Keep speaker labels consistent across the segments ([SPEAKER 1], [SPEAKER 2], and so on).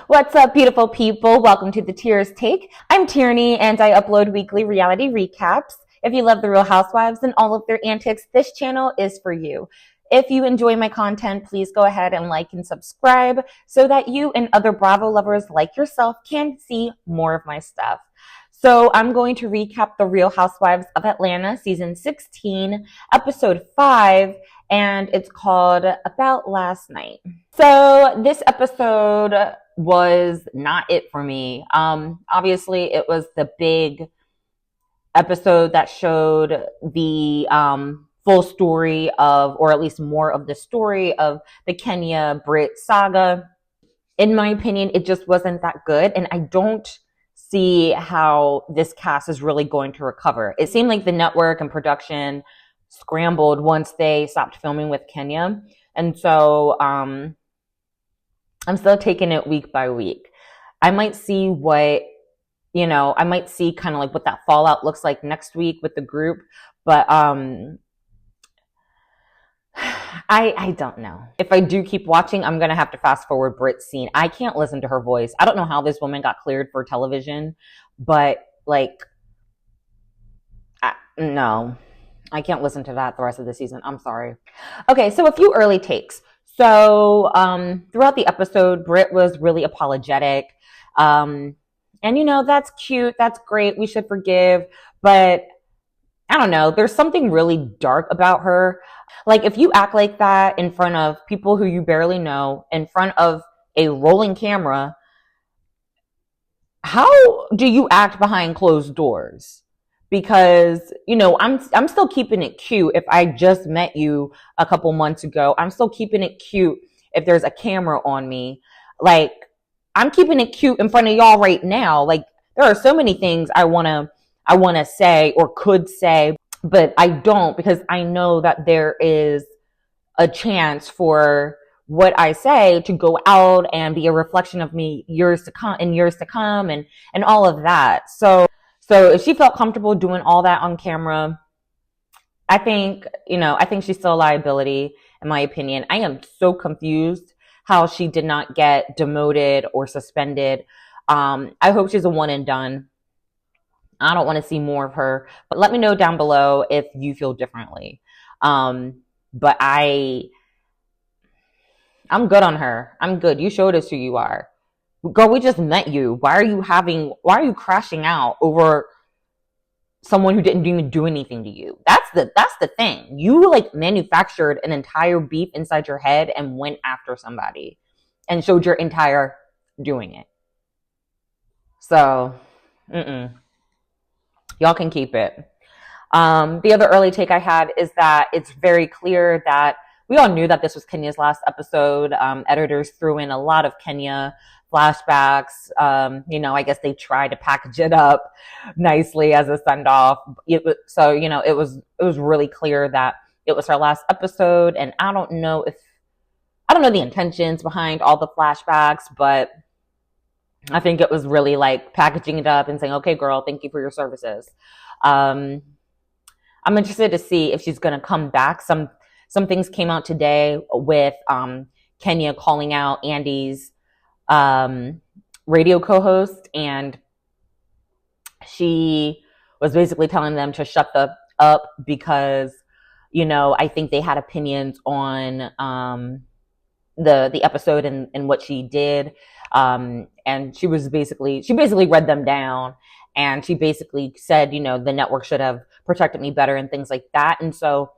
[SPEAKER 1] What's up, beautiful people? Welcome to the Tears Take. I'm Tierney, and I upload weekly reality recaps. If you love the Real Housewives and all of their antics, this channel is for you. If you enjoy my content, please go ahead and like and subscribe so that you and other Bravo lovers like yourself can see more of my stuff. So I'm going to recap the Real Housewives of Atlanta, season 16, episode 5, and it's called About Last Night. So this episode was not it for me. Obviously, it was the big episode that showed the full story of, or at least more of the story of the Kenya Britt saga. In my opinion, it just wasn't that good, and I don't see how this cast is really going to recover. It seemed like the network and production scrambled once they stopped filming with Kenya. And so I'm still taking it week by week. I might see I might see kind of like what that fallout looks like next week with the group. But I don't know. If I do keep watching, I'm going to have to fast forward Britt's scene. I can't listen to her voice. I don't know how this woman got cleared for television, but no, I can't listen to that the rest of the season. I'm sorry. Okay, so a few early takes. So throughout the episode, Britt was really apologetic. And that's cute. That's great. We should forgive. But I don't know. There's something really dark about her. Like, if you act like that in front of people who you barely know, in front of a rolling camera, how do you act behind closed doors? Because, I'm still keeping it cute if I just met you a couple months ago. I'm still keeping it cute if there's a camera on me. Like, I'm keeping it cute in front of y'all right now. Like, there are so many things I want to say or could say, but I don't, because I know that there is a chance for what I say to go out and be a reflection of me years to come and all of that. So if she felt comfortable doing all that on camera, I think she's still a liability, in my opinion. I am so confused how she did not get demoted or suspended. I hope she's a one and done. I don't want to see more of her, but let me know down below if you feel differently. But I'm good on her. I'm good. You showed us who you are. Girl, we just met you. Why are you crashing out over someone who didn't even do anything to you? That's the thing. You manufactured an entire beef inside your head and went after somebody and showed your entire doing it. So, y'all can keep it. The other early take I had is that it's very clear that we all knew that this was Kenya's last episode. Editors threw in a lot of Kenya flashbacks. I guess they tried to package it up nicely as a send-off. It was really clear that it was her last episode, and I don't know the intentions behind all the flashbacks, but I think it was really packaging it up and saying, okay, girl, thank you for your services. I'm interested to see if she's going to come back. Some things came out today with Kenya calling out Andy's radio co-host, and she was basically telling them to shut up because, I think they had opinions on the episode and what she did. And she basically read them down, and she basically said, the network should have protected me better and things like that. And so,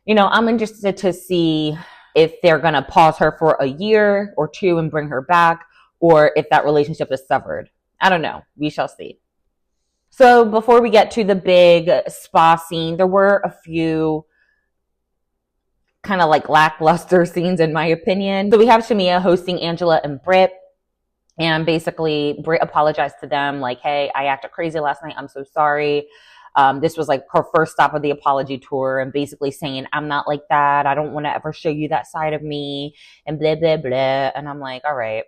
[SPEAKER 1] I'm interested to see if they're going to pause her for a year or two and bring her back, or if that relationship is severed. I don't know. We shall see. So before we get to the big spa scene, there were a few kind of lackluster scenes, in my opinion. So we have Shamia hosting Angela and Britt. And basically, Britt apologized to them, hey, I acted crazy last night. I'm so sorry. This was her first stop of the apology tour, and basically saying, I'm not like that. I don't want to ever show you that side of me, and blah, blah, blah. And I'm like, all right.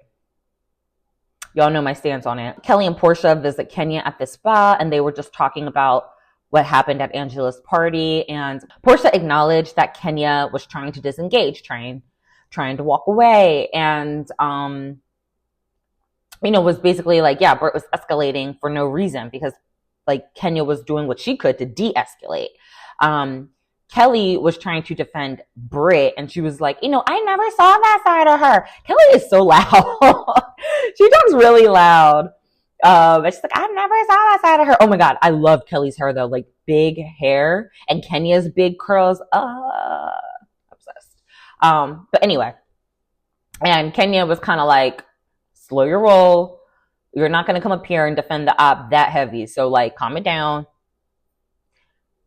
[SPEAKER 1] Y'all know my stance on it. Kelly and Portia visit Kenya at the spa, and they were just talking about what happened at Angela's party. And Portia acknowledged that Kenya was trying to disengage, trying to walk away. And was basically like, yeah, Britt was escalating for no reason because like Kenya was doing what she could to de-escalate. Kelly was trying to defend Britt, and she was like, I never saw that side of her. Kelly is so loud. She talks really loud. And she's like, I never saw that side of her. Oh my God, I love Kelly's hair though, like big hair, and Kenya's big curls. Obsessed. But anyway, and Kenya was kind of like, slow your roll. You're not going to come up here and defend the op that heavy. So like, calm it down.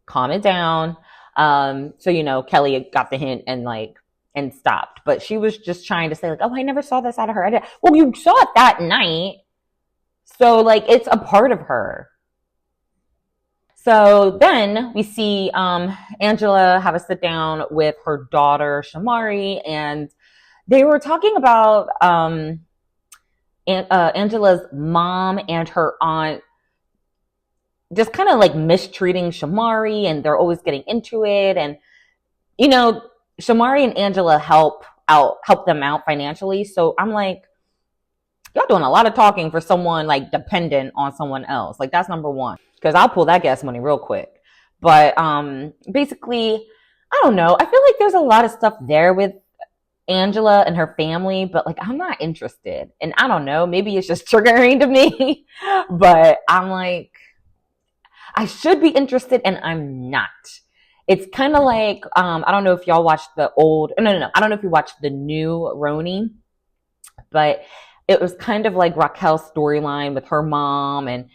[SPEAKER 1] Calm it down. So, Kelly got the hint and stopped, but she was just trying to say like, oh, I never saw this out of her. Well, you saw it that night. So like, it's a part of her. So then we see, Angela have a sit down with her daughter, Shamari, and they were talking about, Angela's mom and her aunt just kind of like mistreating Shamari, and they're always getting into it. And, Shamari and Angela help them out financially. So I'm like, y'all doing a lot of talking for someone like dependent on someone else. Like that's number one, because I'll pull that gas money real quick. But basically, I don't know. I feel like there's a lot of stuff there with Angela and her family, but like I'm not interested. And I don't know, maybe it's just triggering to me, but I'm like, I should be interested and I'm not. It's kind of like, I don't know if y'all watched I don't know if you watched the new RHOA, but it was kind of like Raquel's storyline with her mom. And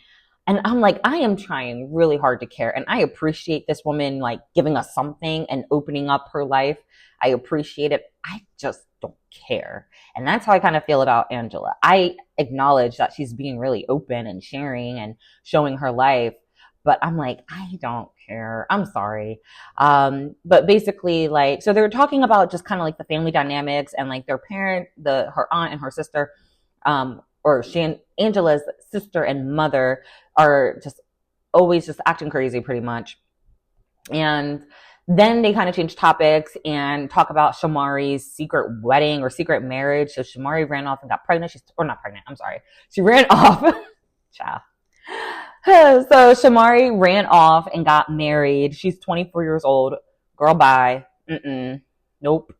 [SPEAKER 1] I'm like, I am trying really hard to care. And I appreciate this woman like giving us something and opening up her life. I appreciate it. I just don't care. And that's how I kind of feel about Angela. I acknowledge that she's being really open and sharing and showing her life, but I'm like, I don't care. I'm sorry. But basically like, so they were talking about just kind of like the family dynamics and like their parent, her aunt and her sister, Angela's sister and mother are just always just acting crazy pretty much. And then they kind of changed topics and talk about Shamari's secret wedding or secret marriage. So Shamari ran off and got pregnant. Not pregnant. I'm sorry. She ran off. Ciao. So Shamari ran off and got married. She's 24 years old. Girl, bye. Nope.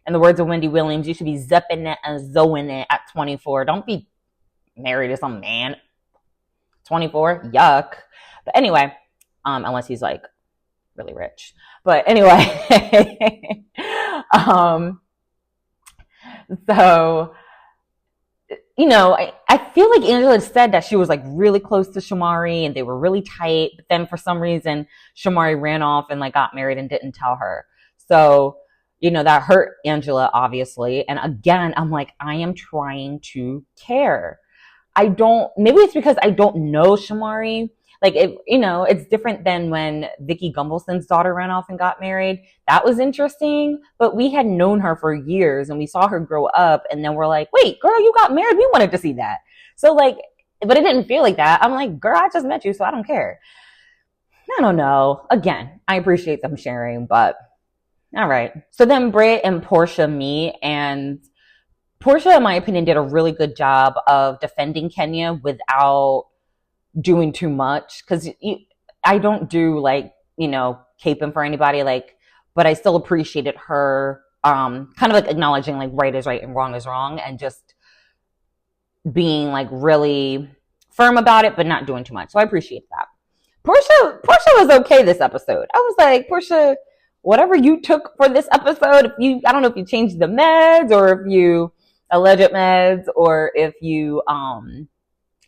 [SPEAKER 1] In the words of Wendy Williams, you should be zipping it and zoing it at 24. Don't be married to some man. 24? Yuck. But anyway, unless he's like really rich. But anyway, so, I feel like Angela said that she was like really close to Shamari and they were really tight. But then for some reason, Shamari ran off and like got married and didn't tell her. So, that hurt Angela, obviously. And again, I'm like, I am trying to care. Maybe it's because I don't know Shamari. Like, it's different than when Vicky Gumbelson's daughter ran off and got married. That was interesting, but we had known her for years and we saw her grow up and then we're like, wait, girl, you got married. We wanted to see that. So like, but it didn't feel like that. I'm like, girl, I just met you, so I don't care. I don't know. Again, I appreciate them sharing, but all right. So then Britt and Portia meet, and Portia, in my opinion, did a really good job of defending Kenya without doing too much, because I don't do like, caping for anybody, like, but I still appreciated her kind of like acknowledging like right is right and wrong is wrong, and just being like really firm about it but not doing too much. So I appreciate that. Portia was okay this episode. I was like, Portia, whatever you took for this episode, I don't know if you changed the meds or if you alleged meds or if you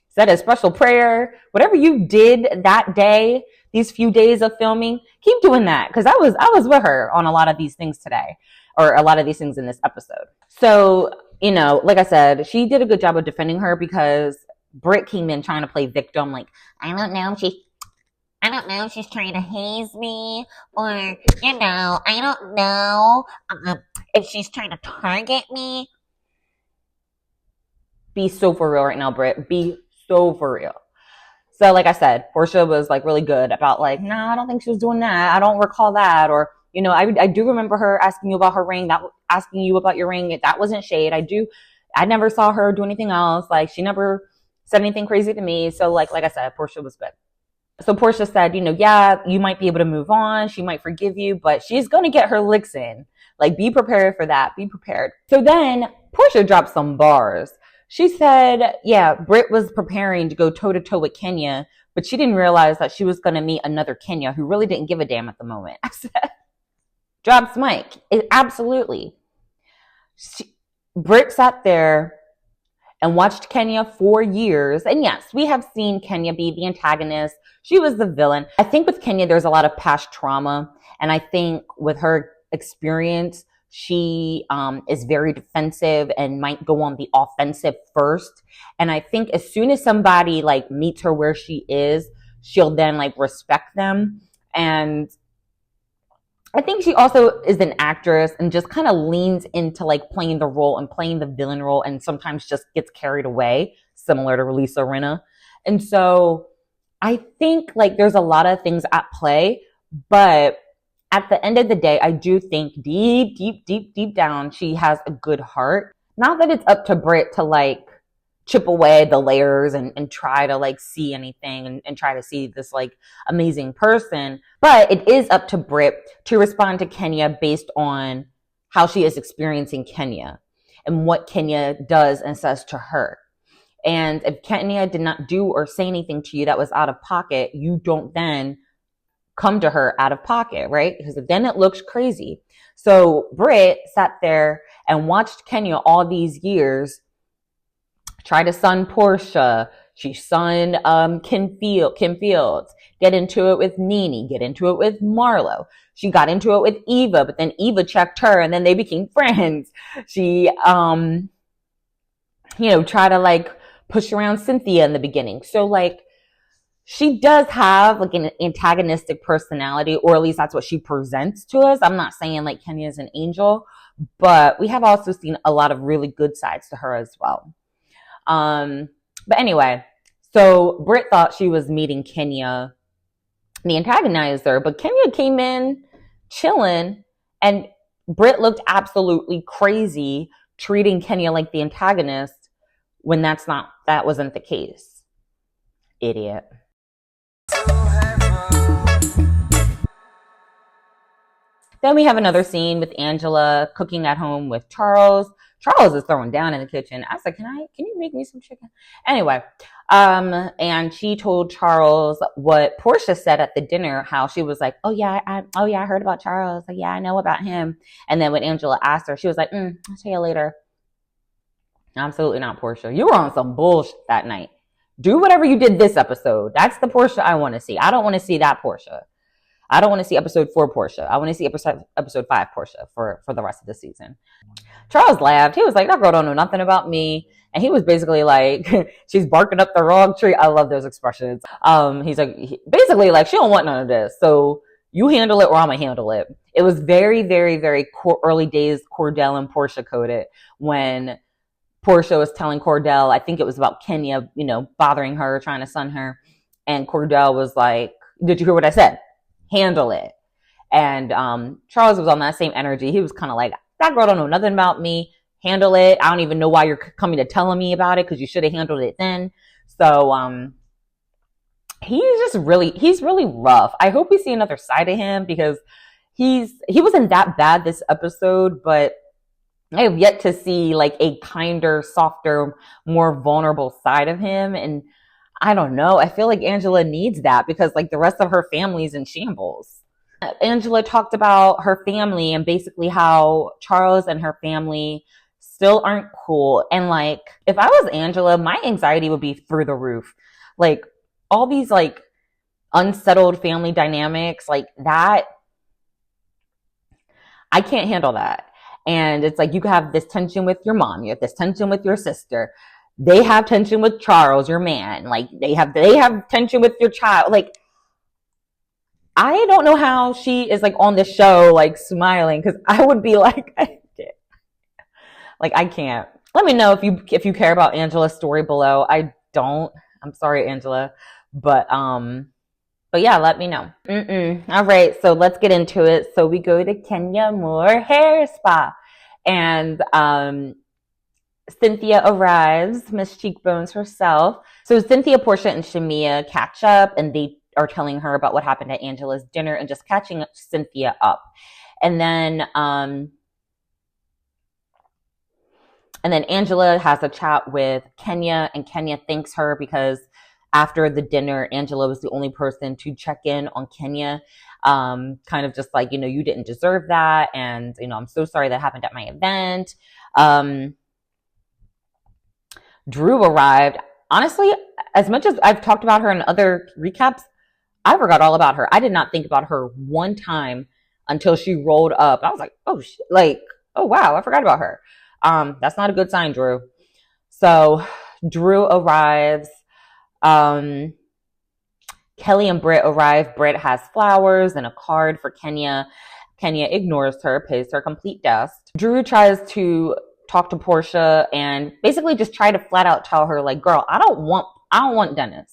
[SPEAKER 1] said a special prayer, whatever you did that day, these few days of filming, keep doing that. Cause I was with her on a lot of these things today, or a lot of these things in this episode. So, like I said, she did a good job of defending her because Britt came in trying to play victim. Like, I don't know if she's trying to haze me, or, I don't know if she's trying to target me. Be so for real right now, Britt. Be so for real. So like I said, Portia was like really good about like, nah, I don't think she was doing that. I don't recall that. Or, I do remember her asking you about her ring, asking you about your ring. That wasn't shade. I never saw her do anything else. Like, she never said anything crazy to me. So like I said, Porsha was good. So Porsha said, yeah, you might be able to move on. She might forgive you, but she's going to get her licks in. Like, be prepared for that. Be prepared. So then Porsha dropped some bars. She said, yeah, Britt was preparing to go toe to toe with Kenya, but she didn't realize that she was going to meet another Kenya who really didn't give a damn at the moment. I said, drops mic. Absolutely. Britt sat there and watched Kenya for years. And yes, we have seen Kenya be the antagonist. She was the villain. I think with Kenya, there's a lot of past trauma. And I think with her experience, she is very defensive and might go on the offensive first. And I think as soon as somebody like meets her where she is, she'll then like respect them. And I think she also is an actress and just kind of leans into like playing the role and playing the villain role, and sometimes just gets carried away, similar to Lisa Rinna. And so I think like there's a lot of things at play, but at the end of the day, I do think deep down, she has a good heart. Not that it's up to Britt to like chip away the layers and try to like see anything and try to see this like amazing person. But it is up to Britt to respond to Kenya based on how she is experiencing Kenya and what Kenya does and says to her. And if Kenya did not do or say anything to you that was out of pocket, you don't then come to her out of pocket, right? Because then it looks crazy. So Britt sat there and watched Kenya all these years try to sun Porsha. She sunned Kim Fields. Get into it with Nene. Get into it with Marlo. She got into it with Eva, but then Eva checked her and then they became friends. She, tried to like push around Cynthia in the beginning. So like, she does have like an antagonistic personality, or at least that's what she presents to us. I'm not saying like Kenya is an angel, but we have also seen a lot of really good sides to her as well. But anyway, so Britt thought she was meeting Kenya, the antagonizer, but Kenya came in chilling, and Britt looked absolutely crazy treating Kenya like the antagonist when that wasn't the case. Idiot. Then we have another scene with Angela cooking at home with Charles. Charles is throwing down in the kitchen. I said, can you make me some chicken? Anyway, and she told Charles what Porsha said at the dinner, how she was like, I heard about Charles. Like, yeah, I know about him. And then when Angela asked her, she was like, I'll tell you later. Absolutely not, Porsha. You were on some bullshit that night. Do whatever you did this episode. That's the Porsha I want to see. I don't want to see that Porsha. I don't want to see episode 4 Porsha. I want to see episode 5 Porsha for the rest of the season. Charles laughed. He was like, that girl don't know nothing about me. And he was basically like, she's barking up the wrong tree. I love those expressions. He's like, basically like, she don't want none of this. So you handle it or I'm going to handle it. It was very, very, very early days Cordell and Porsha coded when Porsha was telling Cordell, I think it was about Kenya, bothering her, trying to sun her. And Cordell was like, did you hear what I said? Handle it. And Charles was on that same energy. He was kind of like, that girl don't know nothing about me. Handle it. I don't even know why you're coming to telling me about it, because you should have handled it then. So he's really rough. I hope we see another side of him, because he wasn't that bad this episode, but I have yet to see like a kinder, softer, more vulnerable side of him. And I don't know. I feel like Angela needs that, because like the rest of her family's in shambles. Angela talked about her family and basically how Charles and her family still aren't cool. And like, if I was Angela, my anxiety would be through the roof. Like all these like unsettled family dynamics like that, I can't handle that. And it's like, you have this tension with your mom, you have this tension with your sister. They have tension with Charles, your man. Like they have tension with your child. Like, I don't know how she is like on the show, like smiling, because I would be like, I can't. Let me know if you care about Angela's story below. I don't. I'm sorry, Angela, but yeah, let me know. All right, so let's get into it. So we go to Kenya Moore Hair Spa, and Cynthia arrives, Miss Cheekbones herself. So Cynthia, Portia, and Shamia catch up, and they are telling her about what happened at Angela's dinner and just catching Cynthia up. And then Angela has a chat with Kenya, and Kenya thanks her because after the dinner, Angela was the only person to check in on Kenya. Kind of just like, you didn't deserve that. And, I'm so sorry that happened at my event. Drew arrived. Honestly, as much as I've talked about her in other recaps, I forgot all about her. I did not think about her one time until she rolled up. I was like, oh, oh wow, I forgot about her. That's not a good sign, Drew. So Drew arrives. Kelly and Britt arrive. Britt has flowers and a card for Kenya. Kenya ignores her, pays her complete dust. Drew tries to talk to Portia and basically just try to flat out tell her, like, girl, I don't want Dennis.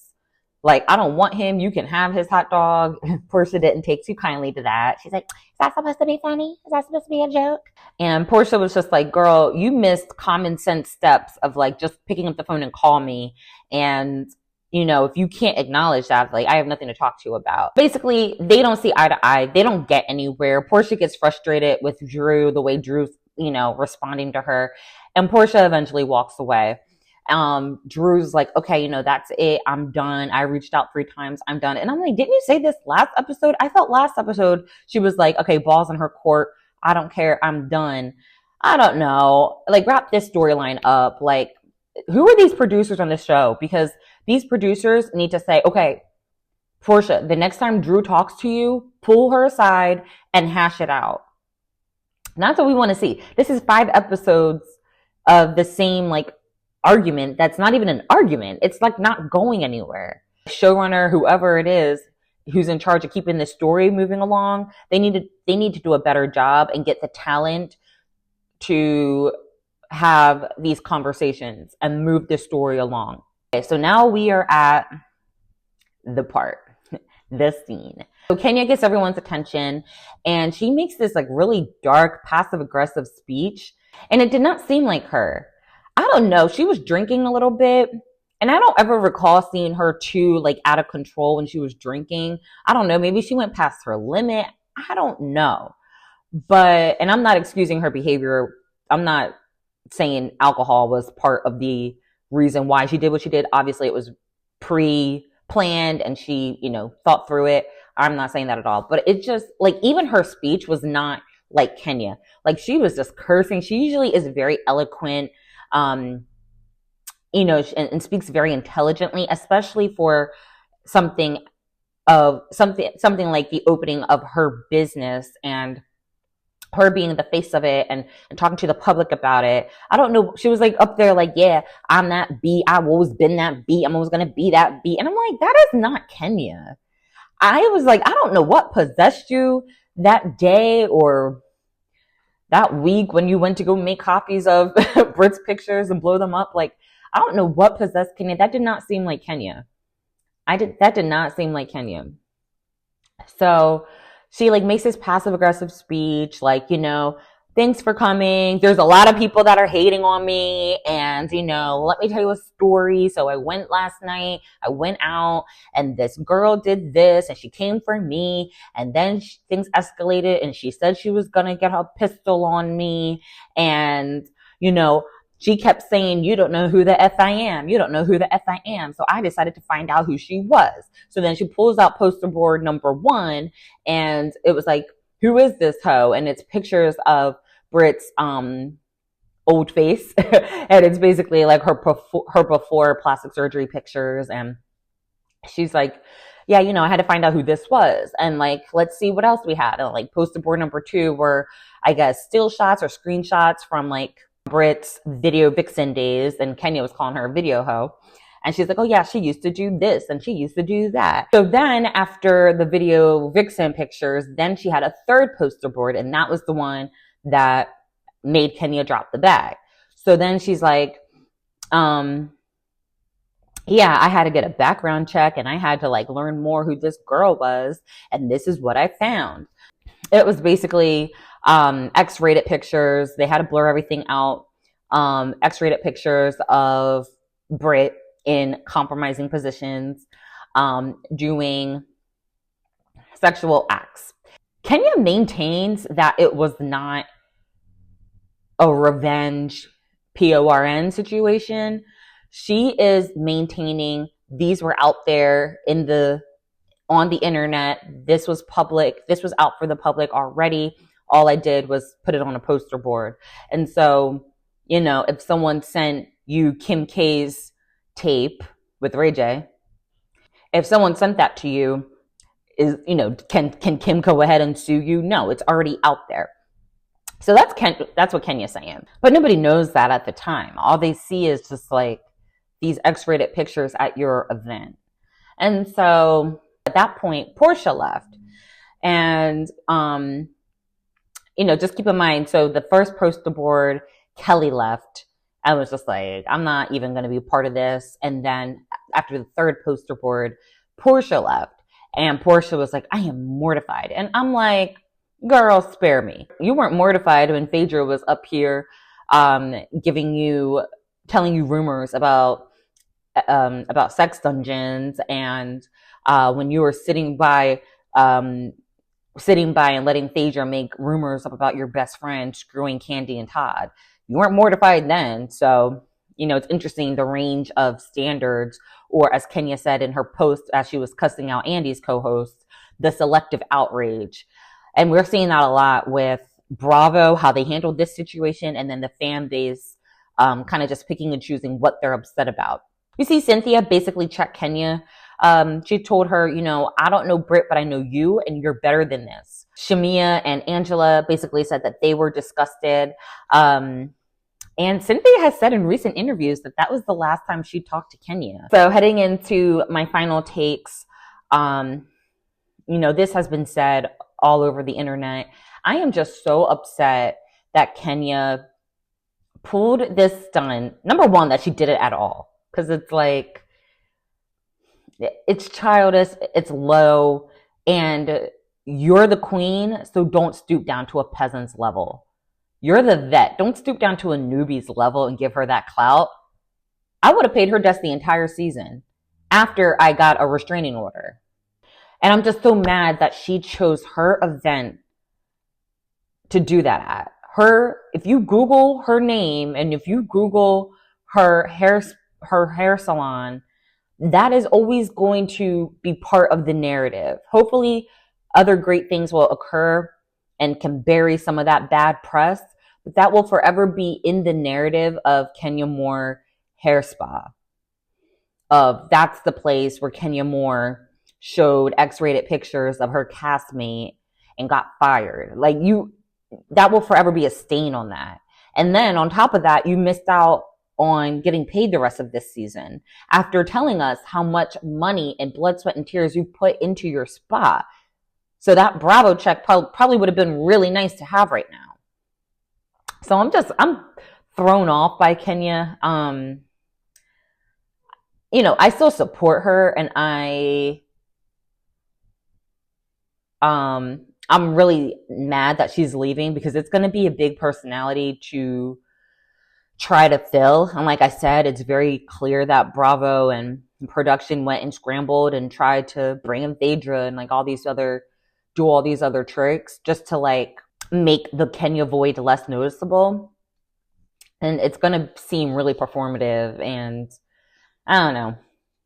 [SPEAKER 1] Like, I don't want him. You can have his hot dog. Portia didn't take too kindly to that. She's like, is that supposed to be funny? Is that supposed to be a joke? And Portia was just like, girl, you missed common sense steps of like just picking up the phone and call me. And, if you can't acknowledge that, like, I have nothing to talk to you about. Basically, they don't see eye to eye. They don't get anywhere. Portia gets frustrated with Drew, the way Drew's, responding to her. And Portia eventually walks away. Drew's like, okay, that's it. I'm done. I reached out 3 times. I'm done. And I'm like, didn't you say this last episode? I thought last episode she was like, okay, ball's in her court. I don't care. I'm done. I don't know. Like, wrap this storyline up. Like, who are these producers on this show? Because these producers need to say, okay, Portia, the next time Drew talks to you, pull her aside and hash it out. And that's what we want to see. This is 5 episodes of the same, like, argument that's not even an argument. It's like not going anywhere. Showrunner, whoever it is who's in charge of keeping the story moving along, they need to do a better job and get the talent to have these conversations and move the story along. Okay, so now we are at the scene. So Kenya gets everyone's attention and she makes this like really dark, passive aggressive speech, and it did not seem like her. I don't know. She was drinking a little bit, and I don't ever recall seeing her too like out of control when she was drinking. I don't know. Maybe she went past her limit. I don't know. And I'm not excusing her behavior. I'm not saying alcohol was part of the reason why she did what she did. Obviously, it was pre-planned and she, thought through it. I'm not saying that at all. But it just, like, even her speech was not like Kenya. Like, she was just cursing. She usually is very eloquent. And speaks very intelligently, especially for something like the opening of her business and her being the face of it and talking to the public about it. I don't know. She was like up there like, yeah, I'm that B. I've always been that B. I'm always going to be that B. And I'm like, that is not Kenya. I was like, I don't know what possessed you that day or that week when you went to go make copies of Brit's pictures and blow them up. Like, I don't know what possessed Kenya. That did not seem like Kenya. That did not seem like Kenya. So she like makes this passive aggressive speech, like, thanks for coming. There's a lot of people that are hating on me. And, let me tell you a story. So I went last night, I went out and this girl did this and she came for me. And then things escalated and she said she was going to get her pistol on me. And, she kept saying, you don't know who the F I am. You don't know who the F I am. So I decided to find out who she was. So then she pulls out poster board number 1 and it was like, who is this hoe? And it's pictures of Brit's old face. And it's basically like her before plastic surgery pictures. And she's like, yeah, I had to find out who this was. And like, let's see what else we had. And like poster board number 2 were, I guess, still shots or screenshots from like Brit's video vixen days. And Kenya was calling her a video hoe. And she's like, oh yeah, she used to do this and she used to do that. So then after the video vixen pictures, then she had a 3rd poster board, and that was the one that made Kenya drop the bag. So then she's like, yeah, I had to get a background check and I had to like learn more who this girl was. And this is what I found. It was basically X-rated pictures. They had to blur everything out. X-rated pictures of Brit in compromising positions, doing sexual acts. Kenya maintains that it was not a revenge PORN situation. She is maintaining these were out there on the internet. This was public. This was out for the public already. All I did was put it on a poster board. And so, if someone sent you Kim K's tape with Ray J, if someone sent that to you, can Kim go ahead and sue you? No, it's already out there. So that's what Kenya's saying. But nobody knows that at the time. All they see is just like these X-rated pictures at your event. And so at that point, Portia left. And, just keep in mind, so the first poster board, Kelly left. I was just like, I'm not even going to be a part of this. And then after the third poster board, Portia left. And Portia was like, I am mortified. And I'm like, girl, spare me. You weren't mortified when Phaedra was up here telling you rumors about sex dungeons, and when you were sitting by and letting Phaedra make rumors up about your best friend screwing Candy and Todd. You weren't mortified then. So, it's interesting the range of standards, or as Kenya said in her post as she was cussing out Andy's co-host, the selective outrage. And we're seeing that a lot with Bravo, how they handled this situation, and then the fan base kind of just picking and choosing what they're upset about. You see Cynthia basically check Kenya. She told her, I don't know Britt, but I know you, and you're better than this. Shamia and Angela basically said that they were disgusted. And Cynthia has said in recent interviews that was the last time she talked to Kenya. So heading into my final takes, this has been said all over the internet. I am just so upset that Kenya pulled this stunt. Number one, that she did it at all. Because it's like, it's childish, it's low, and you're the queen, so don't stoop down to a peasant's level. You're the vet. Don't stoop down to a newbie's level and give her that clout. I would have paid her desk the entire season after I got a restraining order. And I'm just so mad that she chose her event to do that at. If you Google her name and if you Google her hair salon, that is always going to be part of the narrative. Hopefully other great things will occur and can bury some of that bad press, but that will forever be in the narrative of Kenya Moore Hair Spa. That's the place where Kenya Moore showed X-rated pictures of her castmate and got fired. That will forever be a stain on that. And then on top of that, you missed out on getting paid the rest of this season after telling us how much money and blood, sweat, and tears you put into your spa. So that Bravo check probably would have been really nice to have right now. So I'm thrown off by Kenya. I still support her, and I'm really mad that she's leaving because it's going to be a big personality to try to fill. And like I said, it's very clear that Bravo and production went and scrambled and tried to bring in Phaedra and do all these other tricks just to make the Kenya void less noticeable. And it's going to seem really performative, and I don't know.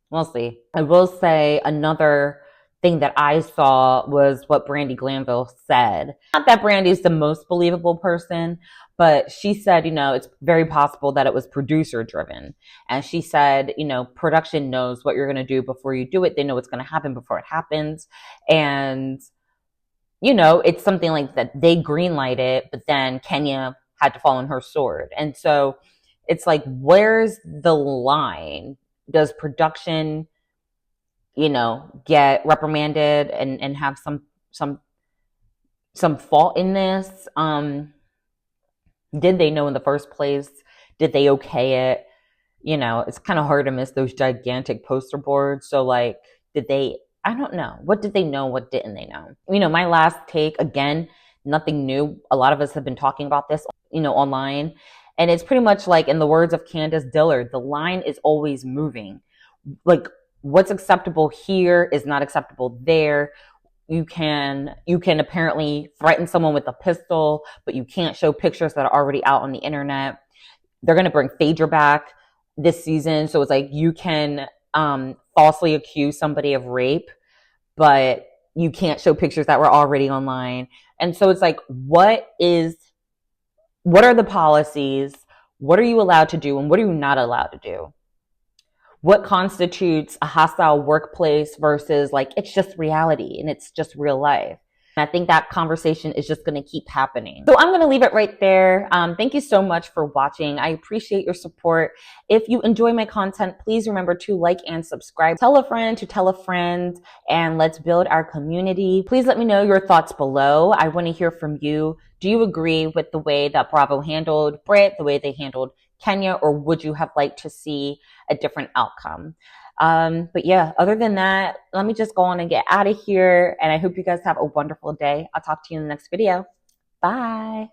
[SPEAKER 1] We'll see. I will say another thing that I saw was what Brandi Glanville said. Not that Brandy's the most believable person, but she said, it's very possible that it was producer driven. And she said, production knows what you're going to do before you do it. They know what's going to happen before it happens. And, it's something like that. They greenlight it, but then Kenya had to fall on her sword. And so it's like, where's the line? Does production, get reprimanded and have some fault in this? Did they know in the first place? Did they okay it? It's kind of hard to miss those gigantic poster boards. So did they, I don't know. What did they know? What didn't they know? My last take, again, nothing new. A lot of us have been talking about this, online. And it's pretty much like, in the words of Candace Dillard, the line is always moving. Like, what's acceptable here is not acceptable there. You can apparently threaten someone with a pistol, but you can't show pictures that are already out on the internet. They're going to bring Phaedra back this season. So it's like, you can falsely accuse somebody of rape, but you can't show pictures that were already online. And so it's like, what are the policies? What are you allowed to do and what are you not allowed to do? What constitutes a hostile workplace versus like, it's just reality and it's just real life? And I think that conversation is just going to keep happening. So I'm going to leave it right there. Thank you so much for watching. I appreciate your support. If you enjoy my content, please remember to like and subscribe. Tell a friend to tell a friend, and let's build our community. Please let me know your thoughts below. I want to hear from you. Do you agree with the way that Bravo handled Britt, the way they handled Kenya, or would you have liked to see a different outcome? But yeah, other than that, let me just go on and get out of here. And I hope you guys have a wonderful day. I'll talk to you in the next video. Bye.